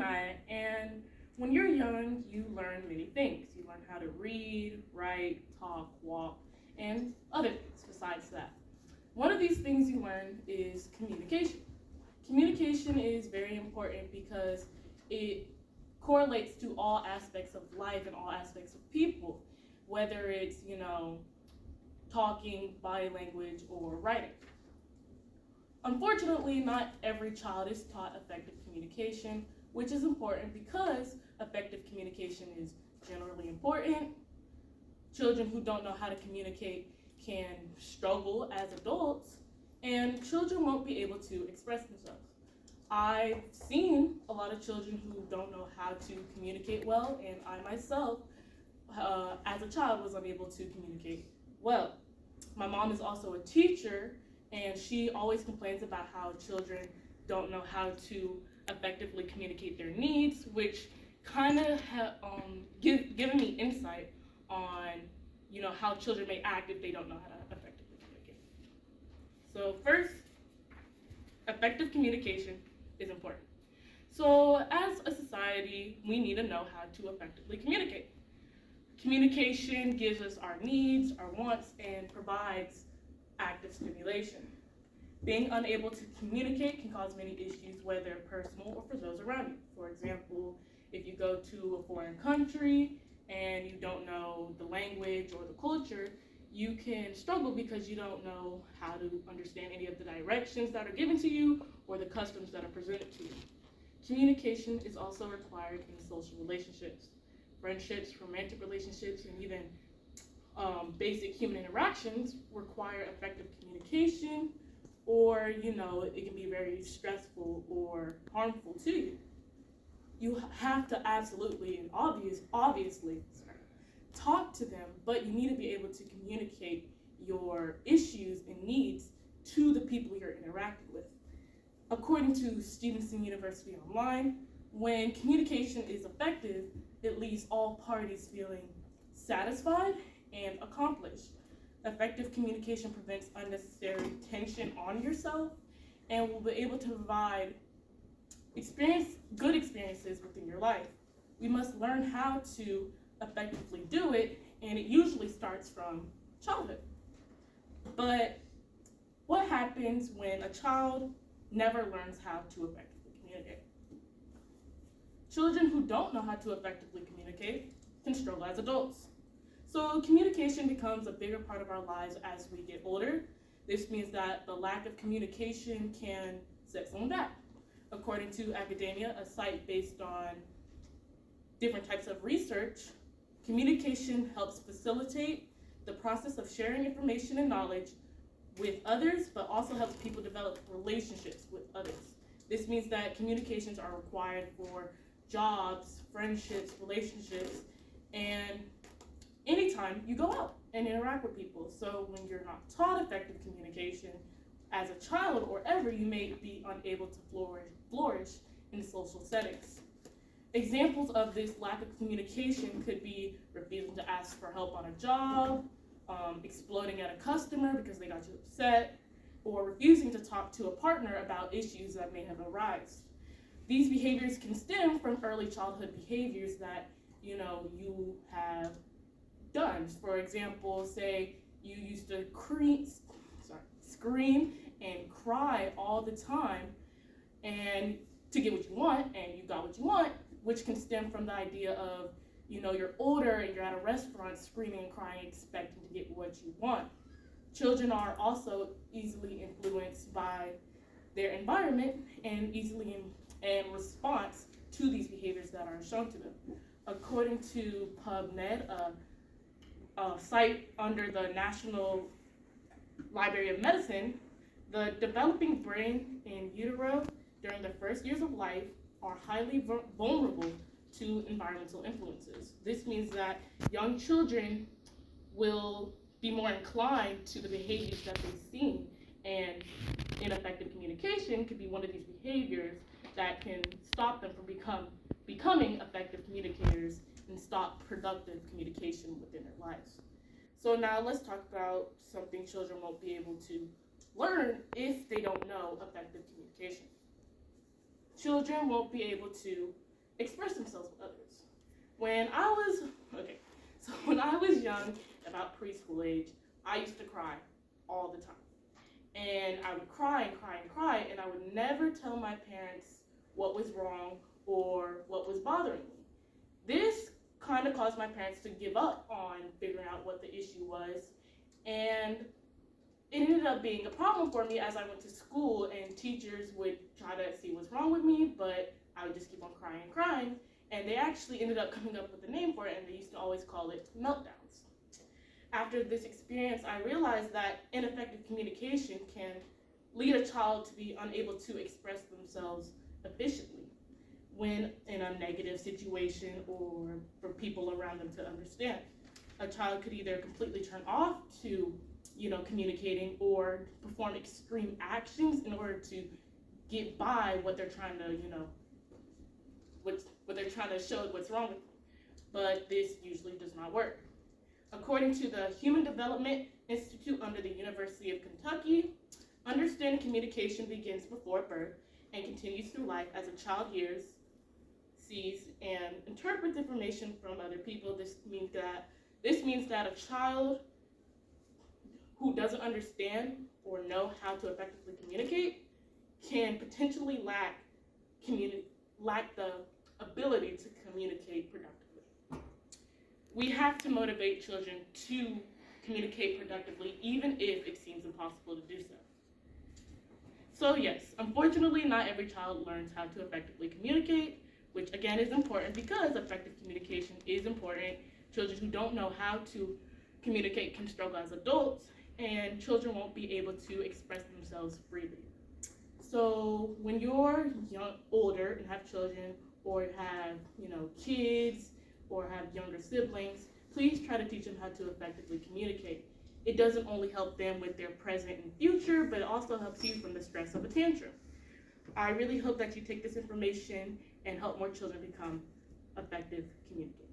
Janaya, and when you're young, you learn many things. You learn how to read, write, talk, walk, and other things besides that. One of these things you learn is communication. Communication is very important because it correlates to all aspects of life and all aspects of people, whether it's, talking, body language, or writing. Unfortunately, not every child is taught effective communication, which is important because effective communication is generally important. Children who don't know how to communicate can struggle as adults, and children won't be able to express themselves. I've seen a lot of children who don't know how to communicate well, and I myself, as a child, was unable to communicate well. My mom is also a teacher, and she always complains about how children don't know how to effectively communicate their needs, which kind of given me insight on how children may act if they don't know how to effectively communicate. So first, effective communication is important. So as a society, we need to know how to effectively communicate. Communication gives us our needs, our wants, and provides active stimulation. Being unable to communicate can cause many issues, whether personal or for those around you. For example, if you go to a foreign country and you don't know the language or the culture, you can struggle because you don't know how to understand any of the directions that are given to you or the customs that are presented to you. Communication is also required in social relationships. Friendships, romantic relationships, and even basic human interactions require effective communication, or it can be very stressful or harmful to you. You have to absolutely and obviously talk to them, but you need to be able to communicate your issues and needs to the people you're interacting with. According to Stevenson University Online, when communication is effective, it leaves all parties feeling satisfied and accomplished. Effective communication prevents unnecessary tension on yourself and will be able to provide good experiences within your life. We must learn how to effectively do it, and it usually starts from childhood. But what happens when a child never learns how to effectively communicate? Children who don't know how to effectively communicate can struggle as adults. So communication becomes a bigger part of our lives as we get older. This means that the lack of communication can set someone back. According to academia, a site based on different types of research, communication helps facilitate the process of sharing information and knowledge with others, but also helps people develop relationships with others. This means that communications are required for jobs, friendships, relationships, and anytime you go out and interact with people. So when you're not taught effective communication as a child or ever, you may be unable to flourish in social settings. Examples of this lack of communication could be refusing to ask for help on a job, exploding at a customer because they got you upset, or refusing to talk to a partner about issues that may have arisen. These behaviors can stem from early childhood behaviors that you have done. For example, say you used to scream and cry all the time and to get what you want, and you got what you want, which can stem from the idea of you're older and you're at a restaurant screaming and crying expecting to get what you want. Children are also easily influenced by their environment and easily in response to these behaviors that are shown to them. According to PubMed, a site under the National Library of Medicine, the developing brain in utero during the first years of life are highly vulnerable to environmental influences. This means that young children will be more inclined to the behaviors that they've seen, and ineffective communication could be one of these behaviors that can stop them from becoming effective communicators and stop productive communication within their lives. So now let's talk about something children won't be able to learn if they don't know effective communication. Children won't be able to express themselves with others. When I was young, about preschool age, I used to cry all the time. And I would cry and cry and cry, and I would never tell my parents what was wrong or what was bothering me. This kind of caused my parents to give up on figuring out what the issue was, and it ended up being a problem for me as I went to school, and teachers would try to see what's wrong with me, but I would just keep on crying and crying, and they actually ended up coming up with a name for it, and they used to always call it meltdowns. After this experience, I realized that ineffective communication can lead a child to be unable to express themselves efficiently when in a negative situation or for people around them to understand. A child could either completely turn off to communicating or perform extreme actions in order to get by what they're trying to, what they're trying to show what's wrong with them. But this usually does not work. According to the Human Development Institute under the University of Kentucky, understanding communication begins before birth and continues through life as a child hears, sees, and interprets information from other people. This means that a child who doesn't understand or know how to effectively communicate can potentially lack the ability to communicate productively. We have to motivate children to communicate productively, even if it seems impossible to do so. So yes, unfortunately, not every child learns how to effectively communicate, which again is important because effective communication is important. Children who don't know how to communicate can struggle as adults, and children won't be able to express themselves freely. So when you're older and have children, or have kids, or have younger siblings, please try to teach them how to effectively communicate. It doesn't only help them with their present and future, but it also helps you from the stress of a tantrum. I really hope that you take this information and help more children become effective communicators.